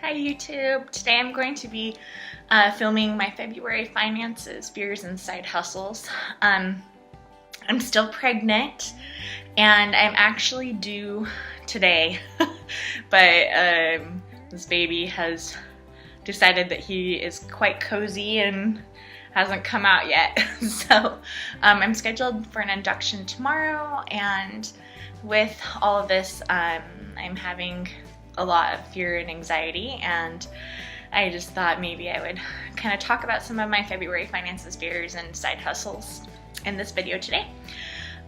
Hi YouTube! Today I'm going to be filming my February finances, fears, and side hustles. I'm still pregnant and I'm actually due today, but this baby has decided that he is quite cozy and hasn't come out yet. So I'm scheduled for an induction tomorrow, and with all of this I'm having a lot of fear and anxiety, and I just thought maybe I would kind of talk about some of my February finances, fears, and side hustles in this video today.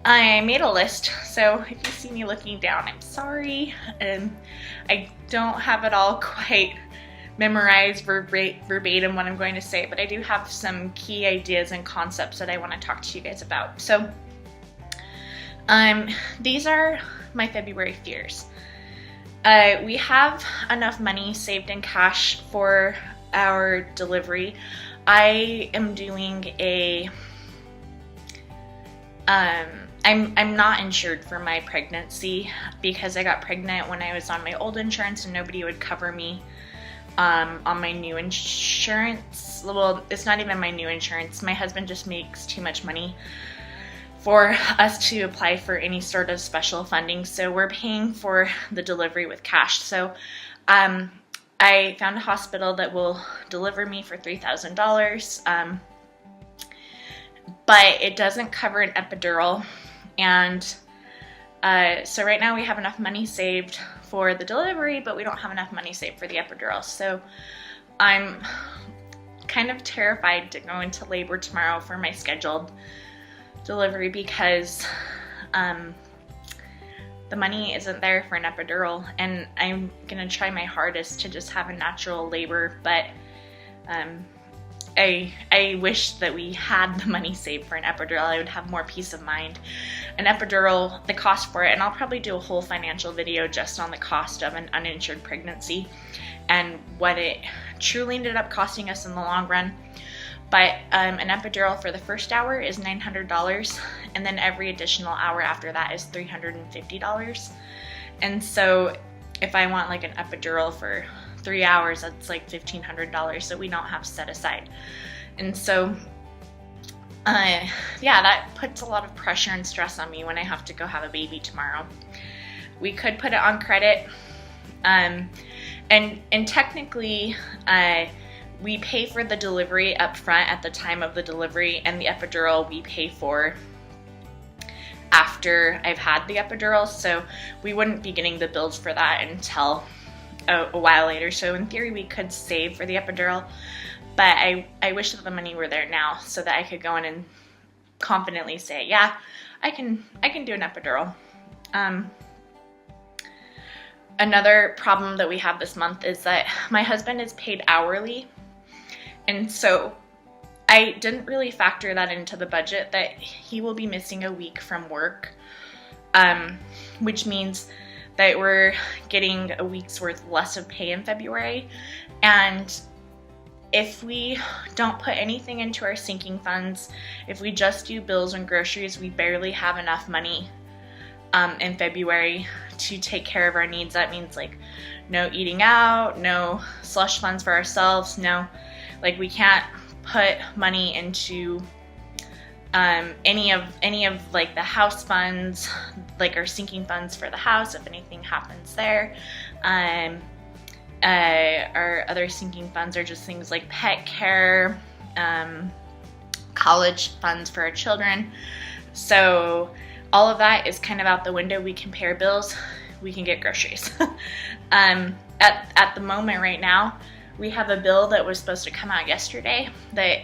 I made a list, so if you see me looking down, I'm sorry. I don't have it all quite memorized verbatim what I'm going to say, but I do have some key ideas and concepts that I want to talk to you guys about. So these are my February fears. We have enough money saved in cash for our delivery. I am doing a, I'm not insured for my pregnancy because I got pregnant when I was on my old insurance and nobody would cover me on my new insurance. Well, it's not even my new insurance. My husband just makes too much money for us to apply for any sort of special funding, so we're paying for the delivery with cash. So I found a hospital that will deliver me for $3,000, but it doesn't cover an epidural, and so right now we have enough money saved for the delivery, but we don't have enough money saved for the epidural. So I'm kind of terrified to go into labor tomorrow for my scheduled delivery because the money isn't there for an epidural, and I'm gonna try my hardest to just have a natural labor, but I wish that we had the money saved for an epidural. I would have more peace of mind. An epidural, the cost for it, and I'll probably do a whole financial video just on the cost of an uninsured pregnancy and what it truly ended up costing us in the long run. But an epidural for the first hour is $900, and then every additional hour after that is $350. And so if I want like an epidural for 3 hours, that's like $1,500 that we don't have set aside. And so yeah, that puts a lot of pressure and stress on me when I have to go have a baby tomorrow. We could put it on credit, and technically we pay for the delivery up front at the time of the delivery, and the epidural we pay for after I've had the epidural, so we wouldn't be getting the bills for that until a while later. So in theory we could save for the epidural, but I wish that the money were there now so that I could go in and confidently say, yeah, I can do an epidural. Another problem that we have this month is that my husband is paid hourly, and so I didn't really factor that into the budget, that he will be missing a week from work, which means that we're getting a week's worth less of pay in February. And if we don't put anything into our sinking funds, if we just do bills and groceries, we barely have enough money in February to take care of our needs. That means like no eating out, no slush funds for ourselves, no, like we can't put money into any of like the house funds, like our sinking funds for the house if anything happens there. Our other sinking funds are just things like pet care, college funds for our children. So all of that is kind of out the window. We can pay our bills, we can get groceries. At the moment right now, we have a bill that was supposed to come out yesterday that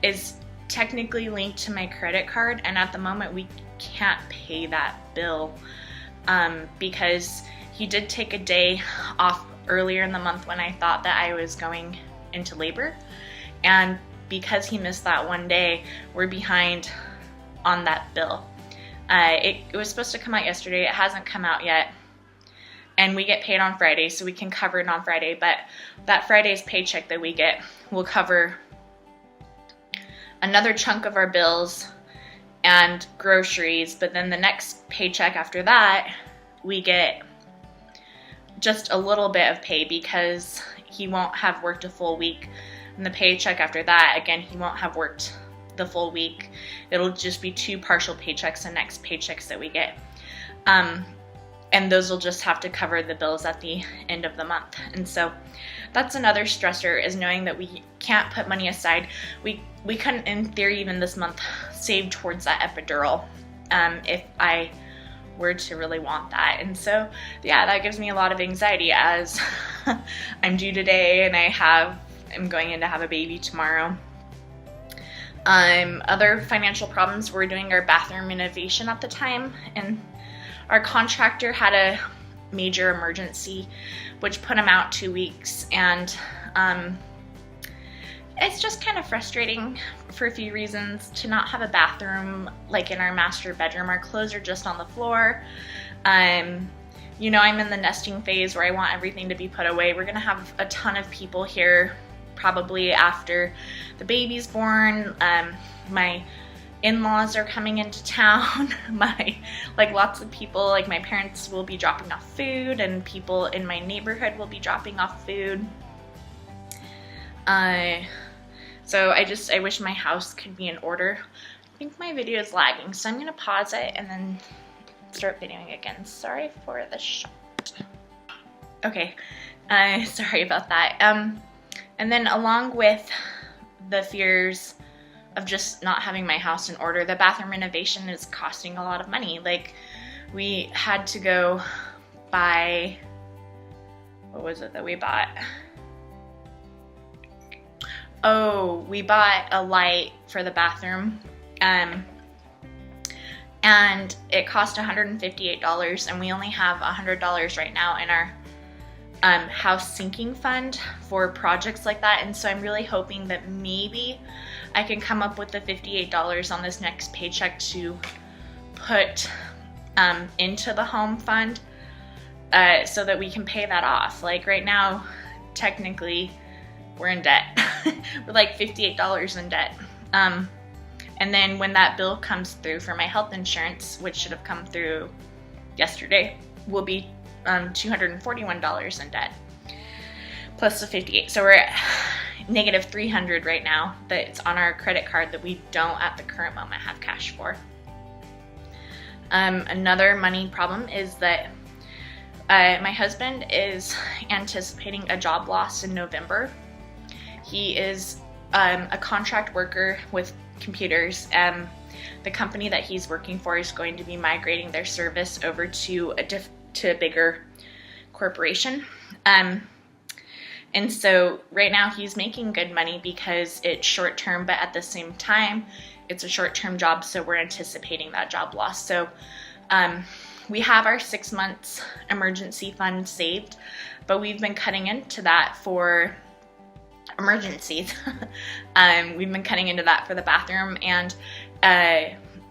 is technically linked to my credit card, and at the moment we can't pay that bill because he did take a day off earlier in the month when I thought that I was going into labor, and because he missed that one day, we're behind on that bill. It was supposed to come out yesterday. It hasn't come out yet, and we get paid on Friday, so we can cover it on Friday, but that Friday's paycheck that we get will cover another chunk of our bills and groceries, but then the next paycheck after that, we get just a little bit of pay because he won't have worked a full week. And the paycheck after that, again, he won't have worked the full week. It'll just be 2 partial paychecks the next paychecks that we get. And those will just have to cover the bills at the end of the month. And so that's another stressor, is knowing that we can't put money aside. We couldn't, in theory, even this month, save towards that epidural if I were to really want that. And so, yeah, that gives me a lot of anxiety as I'm due today and I'm going in to have a baby tomorrow. Other financial problems, we're doing our bathroom renovation at the time, and our contractor had a major emergency, which put him out 2 weeks, and it's just kind of frustrating for a few reasons to not have a bathroom like in our master bedroom. Our clothes are just on the floor. You know, I'm in the nesting phase where I want everything to be put away. We're gonna have a ton of people here probably after the baby's born. My in-laws are coming into town. Lots of people, like my parents will be dropping off food, and people in my neighborhood will be dropping off food. So I wish my house could be in order. I think my video is lagging, so I'm gonna pause it and then start videoing again. Sorry for the shot. Okay, sorry about that. And then along with the fears of just not having my house in order, the bathroom renovation is costing a lot of money. Like, we had to go buy, what was it that we bought? Oh, we bought a light for the bathroom, and it cost $158, and we only have $100 right now in our house sinking fund for projects like that. And so I'm really hoping that maybe I can come up with the $58 on this next paycheck to put into the home fund so that we can pay that off. Like right now, technically, we're in debt. We're like $58 in debt. And then when that bill comes through for my health insurance, which should have come through yesterday, will be $241 in debt, plus the $58. So we're at negative $300 right now that's on our credit card that we don't at the current moment have cash for. Another money problem is that my husband is anticipating a job loss in November. He is a contract worker with computers. The company that he's working for is going to be migrating their service over to a bigger corporation. And so right now he's making good money because it's short term, but at the same time, it's a short term job, so we're anticipating that job loss. So we have our 6 months emergency fund saved, but we've been cutting into that for emergencies. We've been cutting into that for the bathroom, and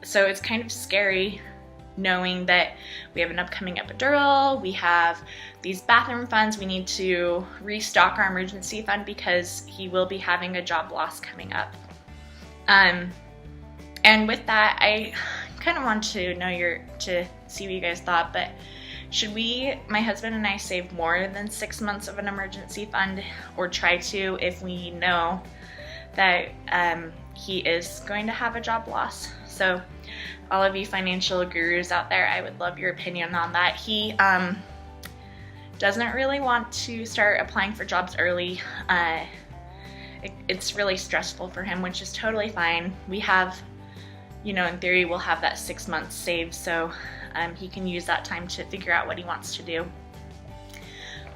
so it's kind of scary knowing that we have an upcoming epidural, we have these bathroom funds, we need to restock our emergency fund because he will be having a job loss coming up. And with that, I kind of want to see what you guys thought, but should my husband and I, save more than 6 months of an emergency fund, or try to if we know that he is going to have a job loss? So all of you financial gurus out there, I would love your opinion on that. He doesn't really want to start applying for jobs early. It's really stressful for him, which is totally fine. We have, in theory, we'll have that 6 months saved, so he can use that time to figure out what he wants to do.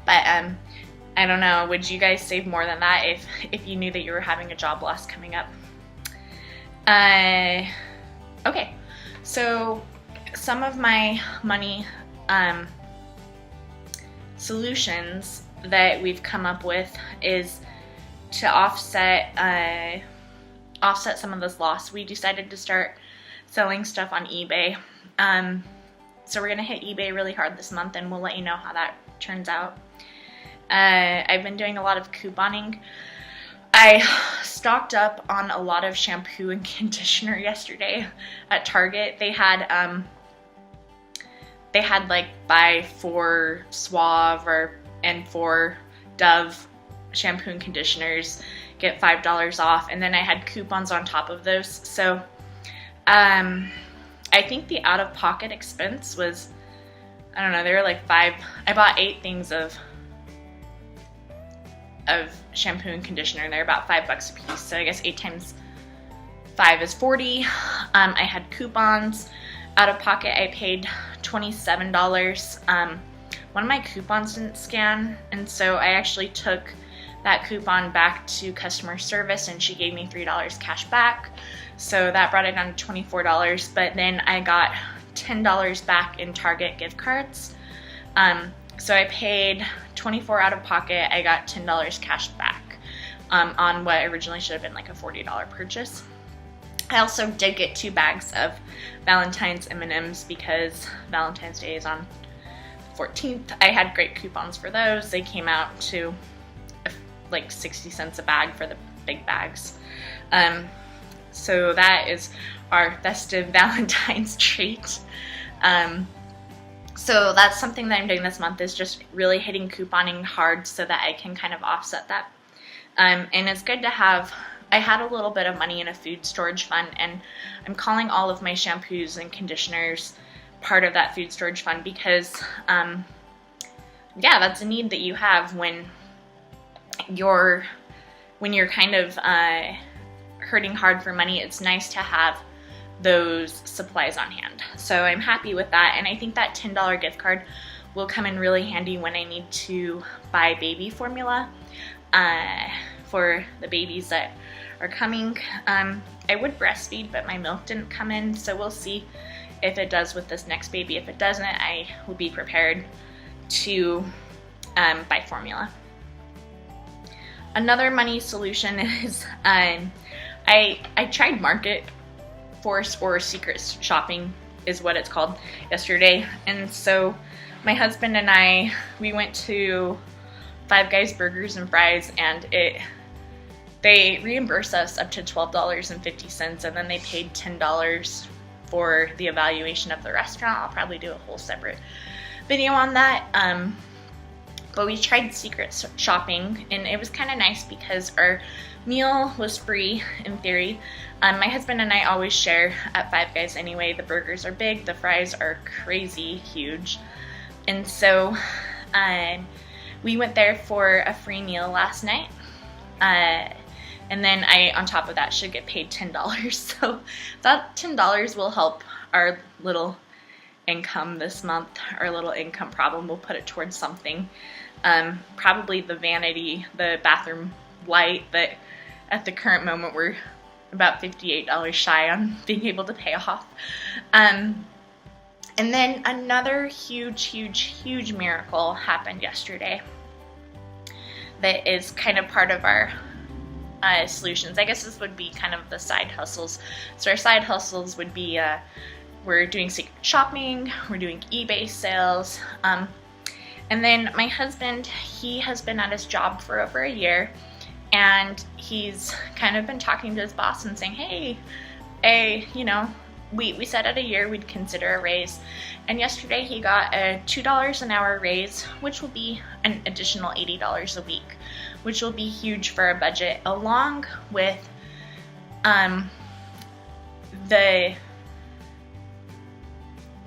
But I don't know, would you guys save more than that if you knew that you were having a job loss coming up? Okay, so some of my money solutions that we've come up with is to offset some of this loss. We decided to start selling stuff on eBay. So we're gonna hit eBay really hard this month, and we'll let you know how that turns out. I've been doing a lot of couponing. I stocked up on a lot of shampoo and conditioner yesterday at Target. They had they had like buy 4 Suave and 4 Dove shampoo and conditioners, get $5 off, and then I had coupons on top of those. So I think the out-of-pocket expense was, I don't know, they were like $5. I bought 8 things of shampoo and conditioner, and they're about $5 a piece. So I guess 8 times 5 is 40. I had coupons. Out of pocket, I paid $27. One of my coupons didn't scan, and so I actually took that coupon back to customer service, and she gave me $3 cash back. So that brought it down to $24, but then I got $10 back in Target gift cards. So I paid $24 out of pocket. I got $10 cash back on what originally should have been like a $40 purchase. I also did get 2 bags of Valentine's M&Ms because Valentine's Day is on the 14th. I had great coupons for those. They came out to like 60 cents a bag for the big bags. So that is our festive Valentine's treat. So that's something that I'm doing this month, is just really hitting couponing hard so that I can kind of offset that. And it's good to have, I had a little bit of money in a food storage fund, and I'm calling all of my shampoos and conditioners part of that food storage fund because, yeah, that's a need that you have when you're kind of hurting hard for money. It's nice to have those supplies on hand. So I'm happy with that, and I think that $10 gift card will come in really handy when I need to buy baby formula for the babies that are coming. I would breastfeed, but my milk didn't come in, so we'll see if it does with this next baby. If it doesn't, I will be prepared to buy formula. Another money solution is I tried Market Force, or Secret Shopping is what it's called, yesterday. And so my husband and I, we went to Five Guys Burgers and Fries, and they reimbursed us up to $12.50, and then they paid $10 for the evaluation of the restaurant. I'll probably do a whole separate video on that. But we tried Secret Shopping, and it was kind of nice because our meal was free in theory. My husband and I always share at Five Guys anyway. The burgers are big, the fries are crazy huge. And so we went there for a free meal last night. And then I, on top of that, should get paid $10. So that $10 will help our little income this month, our little income problem. We'll put it towards something. Probably the vanity, the bathroom light that at the current moment we're about $58 shy on being able to pay off. And then another huge miracle happened yesterday that is kind of part of our solutions. I guess this would be kind of the side hustles. So our side hustles would be we're doing secret shopping, we're doing eBay sales, and then my husband, he has been at his job for over a year, and he's kind of been talking to his boss and saying, hey, you know, we said at a year we'd consider a raise. And yesterday he got a $2 an hour raise, which will be an additional $80 a week, which will be huge for our budget, along with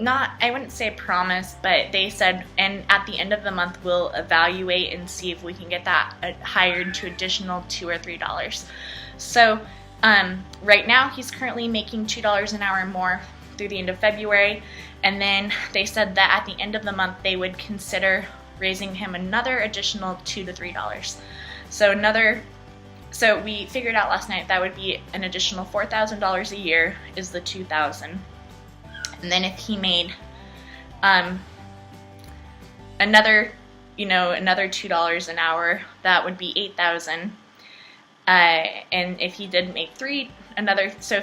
I wouldn't say promise, but they said, and at the end of the month we'll evaluate and see if we can get that hired to additional $2 or $3. So right now he's currently making $2 an hour more through the end of February, and then they said that at the end of the month they would consider raising him another additional $2 to $3. So we figured out last night that would be an additional $4,000 a year is the $2,000. And then if he made another $2 an hour, that would be $8,000. And if he did make so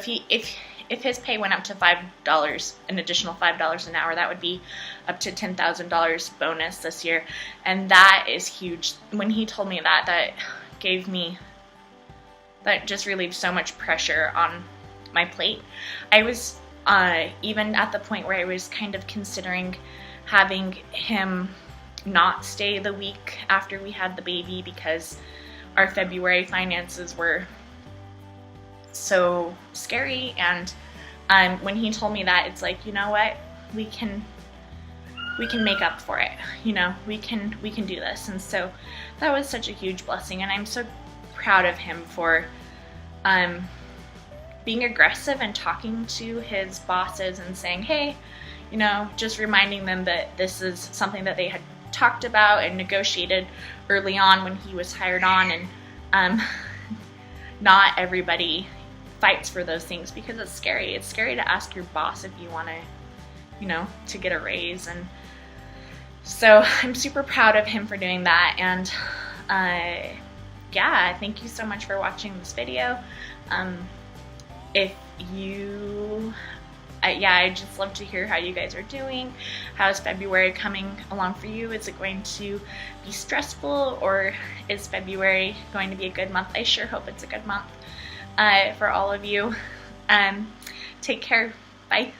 if his pay went up to $5, an additional $5 an hour, that would be up to $10,000 bonus this year. And that is huge. When he told me that just relieved so much pressure on my plate. I was even at the point where I was kind of considering having him not stay the week after we had the baby because our February finances were so scary. And when he told me that, it's like, you know what, we can make up for it, you know, we can do this. And so that was such a huge blessing, and I'm so proud of him for being aggressive and talking to his bosses and saying, hey, you know, just reminding them that this is something that they had talked about and negotiated early on when he was hired on. And not everybody fights for those things because it's scary. It's scary to ask your boss if you want to, you know, to get a raise. And so I'm super proud of him for doing that. And yeah, thank you so much for watching this video. If you, yeah, I'd just love to hear how you guys are doing. How's February coming along for you? Is it going to be stressful, or is February going to be a good month? I sure hope it's a good month for all of you. Take care. Bye.